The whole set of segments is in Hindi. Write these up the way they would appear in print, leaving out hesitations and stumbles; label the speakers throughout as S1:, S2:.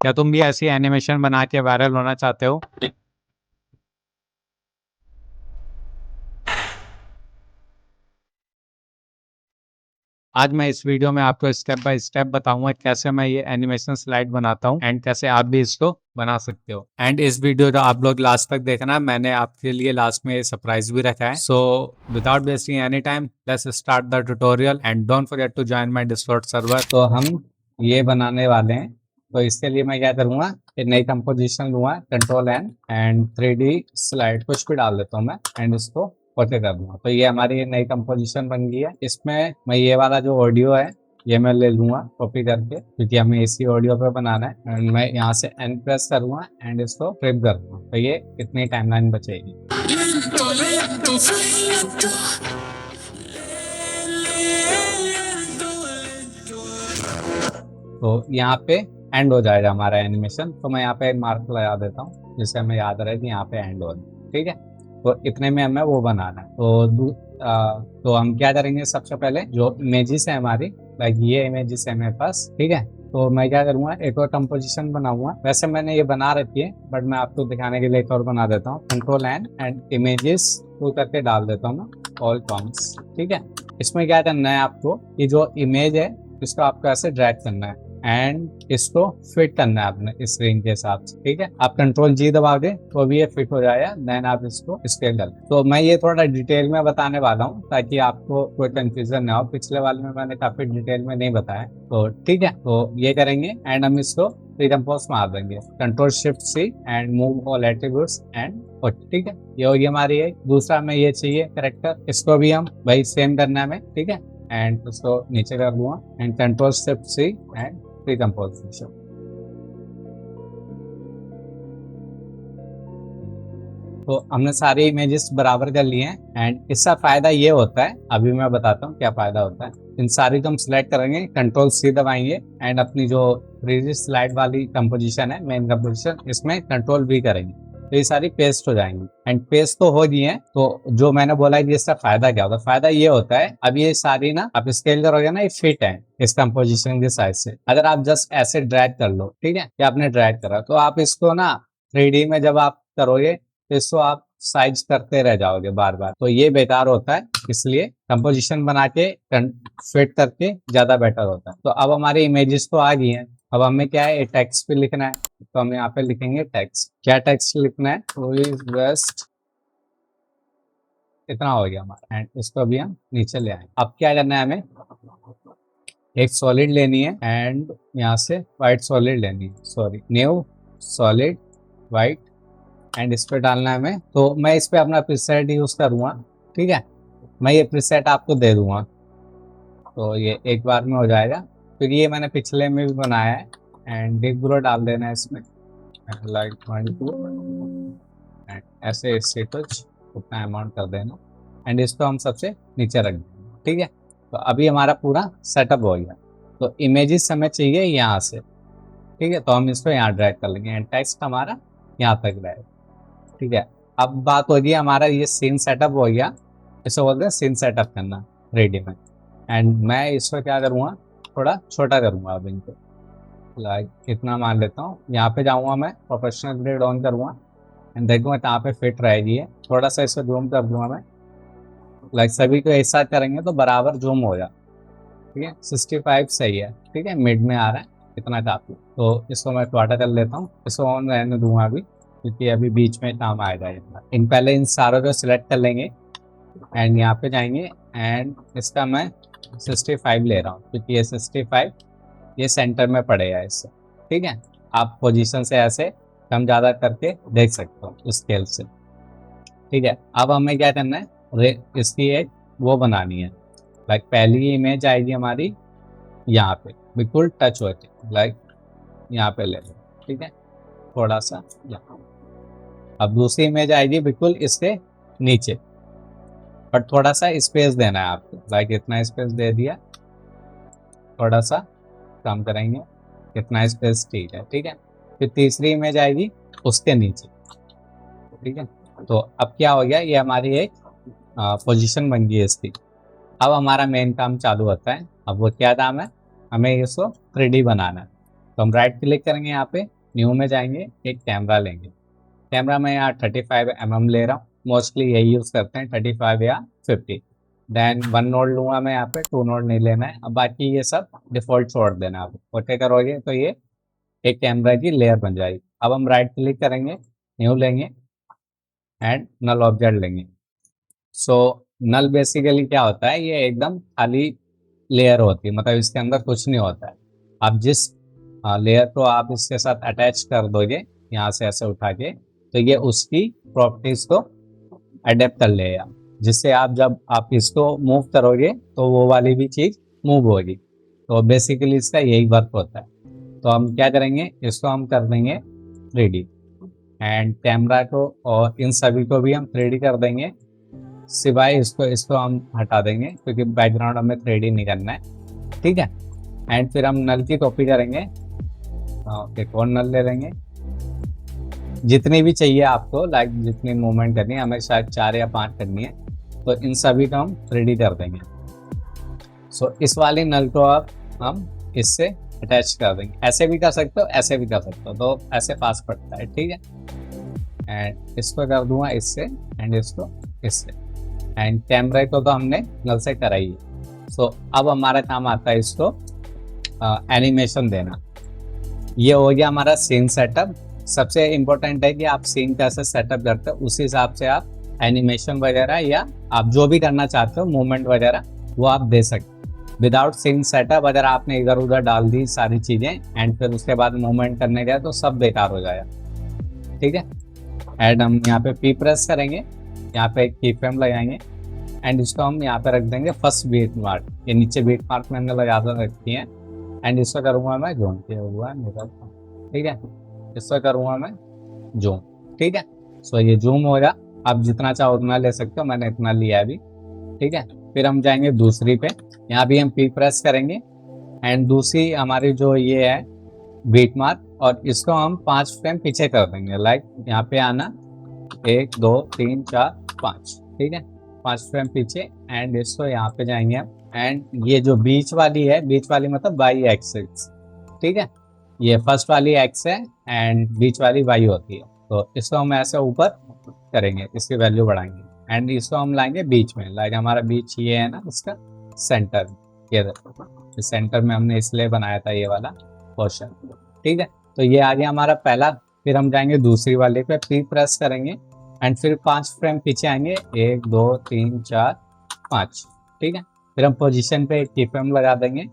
S1: क्या तुम भी ऐसी एनिमेशन बना के वायरल होना चाहते हो? आज मैं इस वीडियो में आपको स्टेप बाय स्टेप बताऊंगा कैसे मैं ये एनिमेशन स्लाइड बनाता हूँ एंड कैसे आप भी इसको बना सकते हो। एंड इस वीडियो को आप लोग लास्ट तक देखना, मैंने आपके लिए लास्ट में सरप्राइज भी रखा है। So without wasting any time, let's start the tutorial and don't forget to join my Discord server. तो हम ये बनाने वाले हैं, तो इसके लिए मैं क्या करूंगा, एक नई कंपोजिशन लूंगा, कंट्रोल एंड 3D स्लाइड कुछ भी डाल देता हूँ मैं एंड इसको ओके कर दूंगा। तो ये हमारी नई कंपोजिशन बन गई है। इसमें मैं ये वाला जो ऑडियो है ये मैं ले लूंगा कॉपी करके, क्योंकि हमें इसी ऑडियो पे बनाना है। एंड मैं यहाँ से एन प्रेस करूंगा एंड इसको ट्रिम कर दूंगा, तो ये इतनी टाइमलाइन बचेगी। तो यहाँ पे एंड हो जाएगा हमारा एनिमेशन। तो मैं यहाँ पे मार्क लगा देता हूँ जिससे हमें याद रहे कि यहाँ पे एंड हो रहा है। ठीक है, तो इतने में हमें वो बनाना है। तो हम क्या करेंगे, सबसे पहले जो इमेजेस है हमारी, लाइक ये इमेजेस है मेरे पास। ठीक है, तो मैं क्या करूंगा, एक और कंपोजिशन बनाऊंगा। वैसे मैंने ये बना रखी है बट मैं आपको दिखाने के लिए एक और बना देता हूँ। कंट्रोल एंड इमेजेस को करके डाल देता हूँ मैं ऑल कॉम्स। ठीक है, इसमें क्या करना है आपको, ये जो इमेज है इसको आपको ऐसे ड्रैग करना है एंड इसको फिट करना है आपने इस रेंज के हिसाब से। ठीक है, आप कंट्रोल जी दबाओगे तो भी ये फिट हो जाएगा, देन आप इसको स्केल कर। तो मैं ये थोड़ा डिटेल में बताने वाला हूँ ताकि आपको कोई कंफ्यूजन ना हो। पिछले वाले में मैंने काफी डिटेल में नहीं बताया। तो ठीक है, तो ये करेंगे एंड हम इसको डिकम्पोज मार देंगे, control shift C and move all attributes and ठीक है, ये होगी हमारी है। दूसरा हमें ये चाहिए करेक्टर, इसको भी हम वही सेम करना है हमें। ठीक है, एंड उसको नीचे कर दूंगा and control shift C and decomposition. तो हमने सारे इमेजेस बराबर कर लिए हैं एंड इसका फायदा ये होता है, अभी मैं बताता हूँ क्या फायदा होता है। इन सारी को हम सिलेक्ट करेंगे, कंट्रोल सी दबाएंगे एंड अपनी जो प्रीवियस स्लाइड वाली कंपोजिशन है, मेन कंपोजिशन, इसमें कंट्रोल वी करेंगे तो ये सारी पेस्ट हो जाएंगी। एंड पेस्ट तो हो गई है। तो जो मैंने बोला है कि इसका फायदा क्या होता है, फायदा ये होता है, अब ये सारी ना आप स्केल करोगे ना, ये फिट है इस कंपोजिशन के साइज से। अगर आप जस्ट ऐसे ड्रैग कर लो, ठीक है, या आपने ड्रैग करा, तो आप इसको ना 3D में जब आप करोगे तो इसको आप साइज करते रह जाओगे बार बार, तो ये बेकार होता है। इसलिए कंपोजिशन बना के फिट करके ज्यादा बेटर होता है। तो अब हमारी इमेजेस तो आ गई हैं, अब हमें क्या है, टेक्स्ट भी लिखना है। तो हम यहाँ पे लिखेंगे टेक्स्ट। क्या टेक्स्ट लिखना है, हु इज बेस्ट, इतना हो गया हमारा। एंड इसको भी हम नीचे ले आए। अब क्या करना है, हमें एक सॉलिड लेनी है एंड यहाँ से व्हाइट सॉलिड लेनी है, sorry new solid white, and इस पे डालना है हमें। तो मैं इस पे अपना प्रीसेट यूज करूंगा। ठीक है, मैं ये प्रीसेट आपको दे दूंगा, तो ये एक बार में हो जाएगा क्योंकि ये मैंने पिछले में भी बनाया है। एंड बिग ब्रो डाल देना है इसमें, लाइक 22 एंड ऐसे इससे कुछ उतना अमाउंट कर देना एंड इसको हम सबसे नीचे रख देंगे। ठीक है, तो अभी हमारा पूरा सेटअप हो गया। तो इमेजेस हमें चाहिए यहाँ से। ठीक है, तो हम इसको यहाँ ड्रैग कर लेंगे एंड टेक्स्ट हमारा यहाँ तक रहेगा। ठीक है, अब बात होगी हमारा ये सीन सेटअप हो गया, इसे बोलते हैं सीन सेटअप करना रेडी में। एंड मैं इसको क्या करूँगा, थोड़ा छोटा करूँगा अब इनको, लाइक इतना मान लेता हूँ। यहाँ पे जाऊँगा मैं, प्रोफेशनल ग्रेड ऑन करूँगा एंड देखूँगा कहाँ पे फिट रहेगी है। थोड़ा सा इसको जूम कर दूंगा मैं, लाइक सभी को एक साथ करेंगे तो बराबर जूम हो जाए। ठीक है, 65 सही है। ठीक है, मिड में आ रहा है, इतना काफी। तो इसको मैं क्वार्टर कर लेता हूँ, इसको ऑन रहने दूंगा अभी क्योंकि अभी बीच में काम आएगा। इन पहले इन सारों को सिलेक्ट कर लेंगे एंड यहाँ पे जाएंगे एंड इसका मैं 65 ले रहा हूँ क्योंकि ये 65 ये सेंटर में पड़ेगा इससे। ठीक है, आप पोजीशन से ऐसे कम ज़्यादा करके देख सकते हो स्केल से। ठीक है, अब हमें क्या करना है, इसकी एक वो बनानी है, लाइक पहली इमेज आएगी हमारी यहाँ पे बिल्कुल टच होती, लाइक यहाँ पे ले लो। ठीक है, थोड़ा सा यहाँ। अब दूसरी इमेज आएगी बिल्कुल इसके नीचे, बट थोड़ा सा स्पेस देना है आपको, लाइक इतना स्पेस दे दिया, थोड़ा सा कम करेंगे, इतना स्पेस, ठीक है। ठीक है, फिर तीसरी इमेज आएगी उसके नीचे। ठीक है, तो अब क्या हो गया, ये हमारी एक पोजीशन बन गई है इसकी। अब हमारा मेन काम चालू होता है। अब वो क्या काम है, हमें इसको 3D बनाना है। तो हम राइट क्लिक करेंगे, यहाँ पे न्यू में जाएंगे, एक कैमरा लेंगे। कैमरा में यहाँ 35 mm ले रहा हूँ, मोस्टली यही यूज़ करते हैं 35 या 50। देन 1 नोड लूँगा मैं, यहाँ पे 2 नोड नहीं लेना है। अब बाकी ये सब डिफ़ॉल्ट छोड़ देना है। आप ओके करोगे तो ये एक कैमरा की लेयर बन जाएगी। अब हम राइट क्लिक करेंगे, न्यू लेंगे एंड नल ऑब्जेक्ट लेंगे। सो नल बेसिकली क्या होता है, ये एकदम खाली लेयर होती है, मतलब इसके अंदर कुछ नहीं होता है। आप जिस लेयर को आप इसके साथ अटैच कर दोगे यहाँ से ऐसे उठा के, तो ये उसकी प्रॉपर्टीज को अडेप्ट कर लेगा, जिससे आप जब आप इसको मूव करोगे तो वो वाली भी चीज़ मूव होगी। तो बेसिकली इसका यही वर्क होता है। तो हम क्या करेंगे, इसको हम कर देंगे 3D, एंड कैमरा को और इन सभी को भी हम 3D कर देंगे, सिवाय इसको इसको हम हटा देंगे क्योंकि बैकग्राउंड हमें 3D नहीं करना है। ठीक है, एंड फिर हम नल की कॉपी करेंगे, एक और नल ले लेंगे, जितनी भी चाहिए आपको, लाइक जितनी मूवमेंट करनी है, हमें शायद 4 या 5 करनी है, तो इन सभी को हम 3D कर देंगे। सो इस वाली नल को अब हम इससे अटैच कर देंगे। ऐसे भी कर सकते हो, ऐसे भी कर सकते हो, तो ऐसे पास पड़ता है। ठीक है, एंड इसको कर दूंगा इससे, एंड इसको इससे, एंड कैमरे को तो हमने नल से कराई है। सो अब हमारा काम आता है इसको एनिमेशन देना। ये हो गया हमारा सीन सेटअप। सबसे इम्पोर्टेंट है कि आप सीन कैसे सेटअप करते हो, उसी हिसाब से आप एनिमेशन वगैरह या आप जो भी करना चाहते हो मूवमेंट वगैरह वो आप दे सकते। विदाउट सीन सेटअप अगर आपने इधर उधर डाल दी सारी चीज़ें एंड फिर उसके बाद मूवमेंट करने गए तो सब बेकार हो जाएगा। ठीक है, एंड हम यहाँ पे पी प्रेस करेंगे, यहाँ पे एक की फ्रेम लगाएंगे एंड इसको हम यहाँ पे रख देंगे फर्स्ट बीट मार्क। ये नीचे बीट मार्क मैंने लगा रखी है, एंड इसको करूँगा मैं जूम किया हुआ मेरा। ठीक है, इसको करूँगा मैं जूम। ठीक है, सो ये जूम होगा, आप जितना चाहो उतना ले सकते हो, मैंने इतना लिया अभी। ठीक है, फिर हम जाएंगे दूसरी पे, यहाँ भी हम पी प्रेस करेंगे एंड दूसरी हमारी जो ये है बीट मार्क, और इसको हम 5 फ्रेम पीछे कर देंगे। लाइक यहाँ पे आना 1 2 3 4 5। ठीक है, 5 फ्रेम पीछे, एंड इसको यहाँ पे जाएंगे हम, एंड ये जो बीच वाली है, बीच वाली मतलब वाई एक्सिस। ठीक है, ये फर्स्ट वाली एक्स है एंड बीच वाली वाई होती है, तो इसको हम ऐसे ऊपर करेंगे, इसकी वैल्यू बढ़ाएंगे एंड इसको हम लाएंगे बीच में। लाइक हमारा बीच ये है ना, इसका सेंटर, ये देखो सेंटर में हमने इसलिए बनाया था ये वाला पोर्शन। ठीक है, तो ये आ गया हमारा पहला। फिर हम जाएंगे दूसरी वाले पे, पी प्रेस करेंगे एंड फिर 5 फ्रेम पीछे आएंगे, 1 2 3 4 5। ठीक है, फिर हम पोजीशन पे एक की फ्रेम लगा देंगे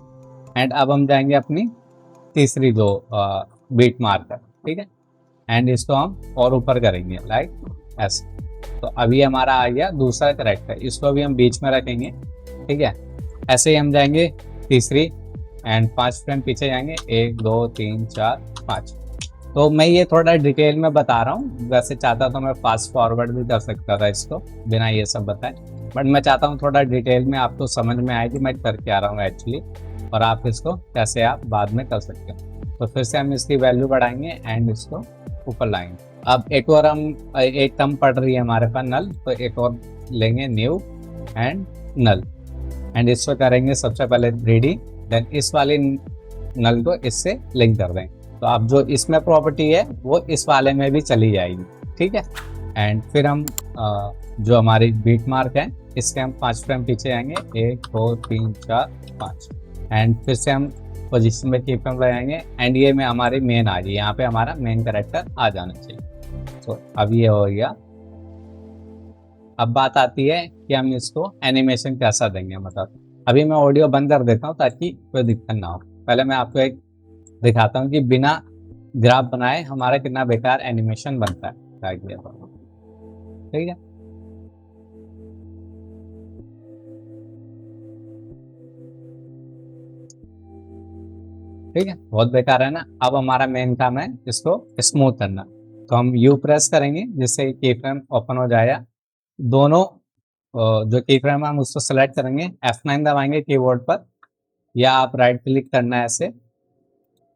S1: एंड अब हम जाएंगे अपनी तीसरी जो बीट मार्क है। ठीक है, एंड इसको हम और ऊपर करेंगे लाइक ऐसे। तो अभी हमारा आ गया दूसरा करेक्टर, इसको भी हम बीच में रखेंगे। ठीक है, ऐसे ही हम जाएंगे तीसरी एंड 5 फ्रेम पीछे जाएंगे, 1 2 3 4 5। तो मैं ये थोड़ा डिटेल में बता रहा हूँ, वैसे चाहता तो मैं फास्ट फॉरवर्ड भी कर सकता था इसको बिना ये सब बताए, बट मैं चाहता हूँ थोड़ा डिटेल में आपको समझ में आए कि मैं करके आ रहा हूँ एक्चुअली, और आप इसको कैसे आप बाद में कर सकते हो। तो फिर से हम इसकी वैल्यू बढ़ाएंगे एंड इसको ऊपर लाएंगे। अब एक और हम एक टर्म पड़ रही है हमारे पास नल, तो एक और लेंगे न्यू एंड नल, एंड इसको करेंगे सबसे पहले 3D, देन इस वाली नल को इससे लिंक कर देंगे। तो अब जो इसमें प्रॉपर्टी है वो इस वाले में भी चली जाएगी। ठीक है, एंड फिर हम जो हमारी बीट मार्क है इसके हम 5 फ्रेम पीछे आएंगे, 1 2 3 4 5, एंड फिर से हम पोजीशन में की फ्रेम लगाएंगे एंड ये में हमारी मेन आ गई, यहाँ पे हमारा मेन कैरेक्टर आ जाना चाहिए। तो अब ये हो गया। अब बात आती है कि हम इसको एनिमेशन कैसा देंगे। मतलब अभी मैं ऑडियो बंद कर देता हूँ ताकि कोई दिक्कत ना हो। पहले मैं आपको एक दिखाता हूँ कि बिना ग्राफ बनाए हमारा कितना बेकार एनिमेशन बनता है। ठीक है, ठीक है, बहुत बेकार है ना। अब हमारा मेन काम है इसको स्मूथ करना, तो हम यू प्रेस करेंगे जिससे की फ्रेम ओपन हो जाएगा। दोनों जो की फ्रेम है हम उसको सेलेक्ट करेंगे, F9 दबाएंगे कीबोर्ड पर, या आप राइट क्लिक करना है, ऐसे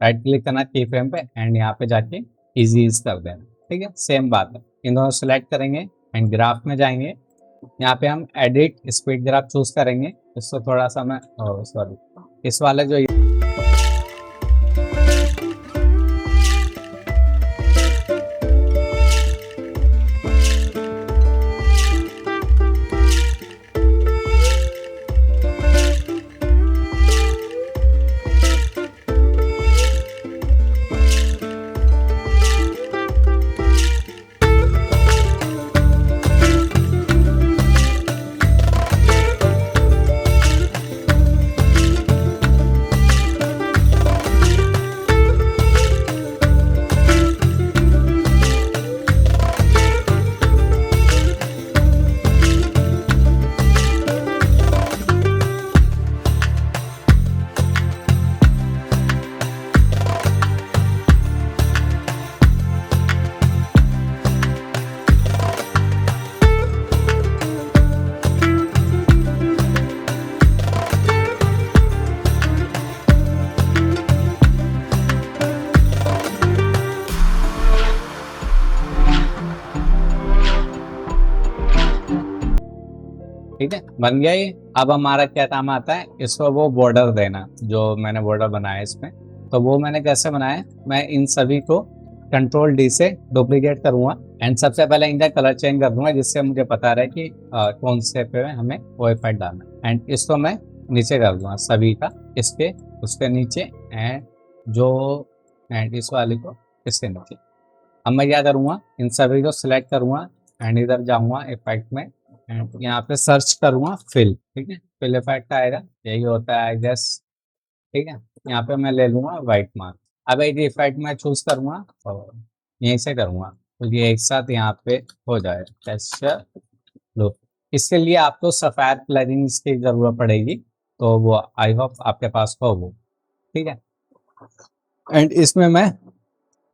S1: राइट क्लिक करना की फ्रेम पे एंड यहाँ पे जाके इजी कर देना। ठीक है, सेम बात है, इन दोनों सेलेक्ट करेंगे एंड ग्राफ में जाएंगे, यहाँ पे हम एडिट स्पीड ग्राफ चूज करेंगे। इसको थोड़ा सा मैं सॉरी, इस वाले जो ठीक है, बन गया ये। अब हमारा क्या काम आता है, इसको वो बॉर्डर देना, जो मैंने बॉर्डर बनाया इसमें। तो वो मैंने कैसे बनाया, मैं इन सभी को कंट्रोल डी से डुप्लीकेट करूंगा एंड सबसे पहले इनका कलर चेंज कर दूंगा, जिससे मुझे पता रहे कि कौन से पे हमें वो इफेक्ट डालना है। एंड इसको मैं नीचे कर दूंगा सभी का, इसके उसके नीचे एंड जो एंड इस वाले को इसके नीचे। अब मैं क्या करूंगा, इन सभी को सिलेक्ट करूंगा एंड इधर जाऊंगा इफेक्ट में एंड यहाँ पे सर्च करूंगा फिल। ठीक है, फिल इफेक्ट आएगा, यही होता है आई गेस। ठीक है, यहाँ पे मैं ले लूंगा व्हाइट मार्क। अब एक इफेक्ट मैं चूज करूंगा और यहीं से करूंगा, तो ये एक साथ यहाँ पे हो जाए टेक्सचर लो। इसके लिए आपको सफेद प्लगइन्स की जरूरत पड़ेगी, तो वो आई होप आपके पास हो वो। ठीक है, एंड इसमें मैं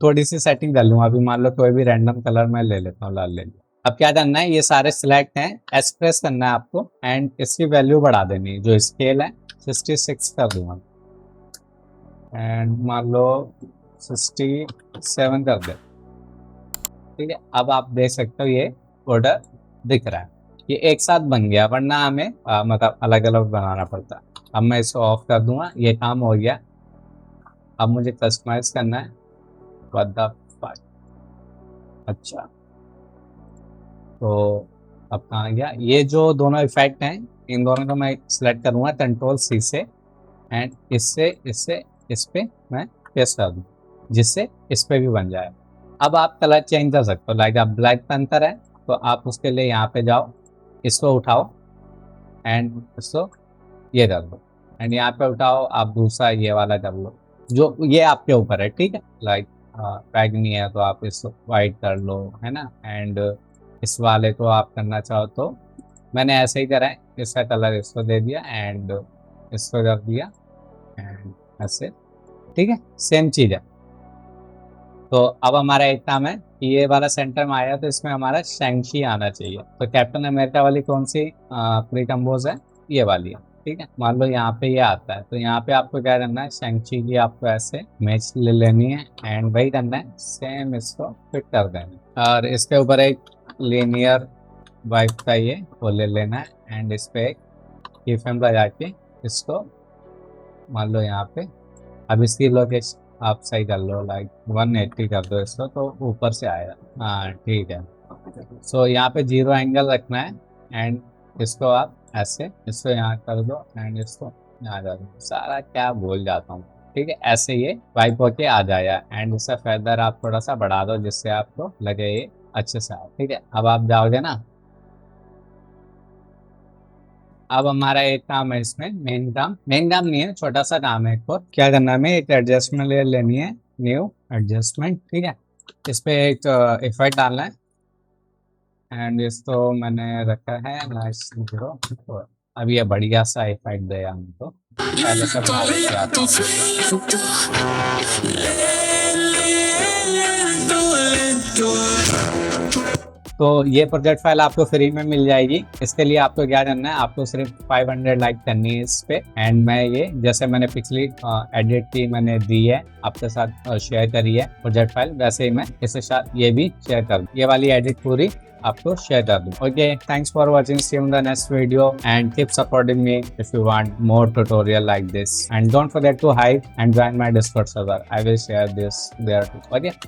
S1: थोड़ी सी सेटिंग कर लूंगा। अभी मान लो कोई भी रैंडम कलर मैं ले लेता हूँ, लाल ले लिया। अब क्या करना है, ये सारे सिलेक्ट हैं, एस प्रेस करना है आपको एंड इसकी वैल्यू बढ़ा देनी है। जो स्केल है 66 कर दूंगा एंड मान लो 67 कर दे। ठीक है, अब आप देख सकते हो ये बॉर्डर दिख रहा है, ये एक साथ बन गया, वरना हमें मतलब अलग अलग बनाना पड़ता। अब मैं इसको ऑफ कर दूंगा, ये काम हो गया। अब मुझे कस्टमाइज करना है। What the fuck? अच्छा, तो अब कहाँ गया, ये जो दोनों इफेक्ट हैं इन दोनों को मैं सिलेक्ट करूंगा कंट्रोल सी से एंड इससे इससे इस पे मैं पेस्ट कर दूँ, जिससे इस पे भी बन जाए। अब आप कलर चेंज कर सकते हो, लाइक आप ब्लैक पेंथर है तो आप उसके लिए यहाँ पे जाओ, इसको उठाओ एंड इसको ये कर दो एंड यहाँ पे उठाओ, आप दूसरा ये वाला कर लो, जो ये आपके ऊपर है। ठीक है, लाइक बैगनी है तो आप इसको वाइट कर लो, है ना। एंड इस वाले को आप करना चाहो तो मैंने ऐसे ही करा है, इसका कलर इसको दे दिया एंड इसको कर दिया एंड ऐसे। ठीक है, सेम चीज़ है। तो अब हमारा एक काम है कि ये वाला सेंटर में आया तो इसमें हमारा शैंग-ची आना चाहिए। तो कैप्टन अमेरिका वाली कौन सी प्री कंपोज है, ये वाली है। ठीक है, मान लो यहाँ पे ये आता है, तो यहाँ पे आपको क्या करना है, शैंग-ची की आपको ऐसे इमेज ले लेनी है एंड वही करना है, सेम इसको फिट कर देना है। और इसके ऊपर एक लीनियर वाइप का ये वो ले लेना है एंड इस पे एक की-फ्रेम लगा के इसको मान लो यहाँ पे। अब इसकी लोकेशन आप सही कर लो, लाइक 180 कर दो इसको, तो ऊपर से आएगा। हाँ ठीक है, सो यहाँ पे 0 एंगल रखना है एंड इसको आप ऐसे इसको यहाँ कर दो एंड इसको यहाँ कर दो। सारा क्या भूल जाता हूँ। ठीक है, ऐसे ये वाइप होके आ जाएगा एंड इसका फेदर आप थोड़ा सा बढ़ा दो, जिससे आपको लगे ये अच्छे से आए। ठीक है, अब आप जाओगे ना, अब हमारा एक काम है इसमें, मेन काम नहीं है, छोटा सा काम है। एक और क्या करना है, हमें एक एडजस्टमेंट लेयर लेनी है, न्यू एडजस्टमेंट। ठीक है, इस पे एक इफेक्ट डालना है एंड इसको मैंने रखा है नाइस 0। अब ये बढ़िया सा इफेक्ट देगा हमको, पहले से बना लेके आता हूँ। तो ये प्रोजेक्ट फाइल आपको फ्री में मिल जाएगी। इसके लिए आपको क्या करना है, आपको सिर्फ 500 लाइक करनी है इस पे एंड मैं ये जैसे मैंने पिछली एडिट की मैंने दी है आपके साथ शेयर करी है प्रोजेक्ट फाइल, वैसे ही मैं इसके साथ ये भी शेयर कर दूँ, ये वाली एडिट पूरी आपको शेयर कर दूँ। Okay, thanks for watching, see you in the next video and keep supporting me if you want more tutorial like this and don't forget to hype and join my Discord server. I will share this there too. Okay.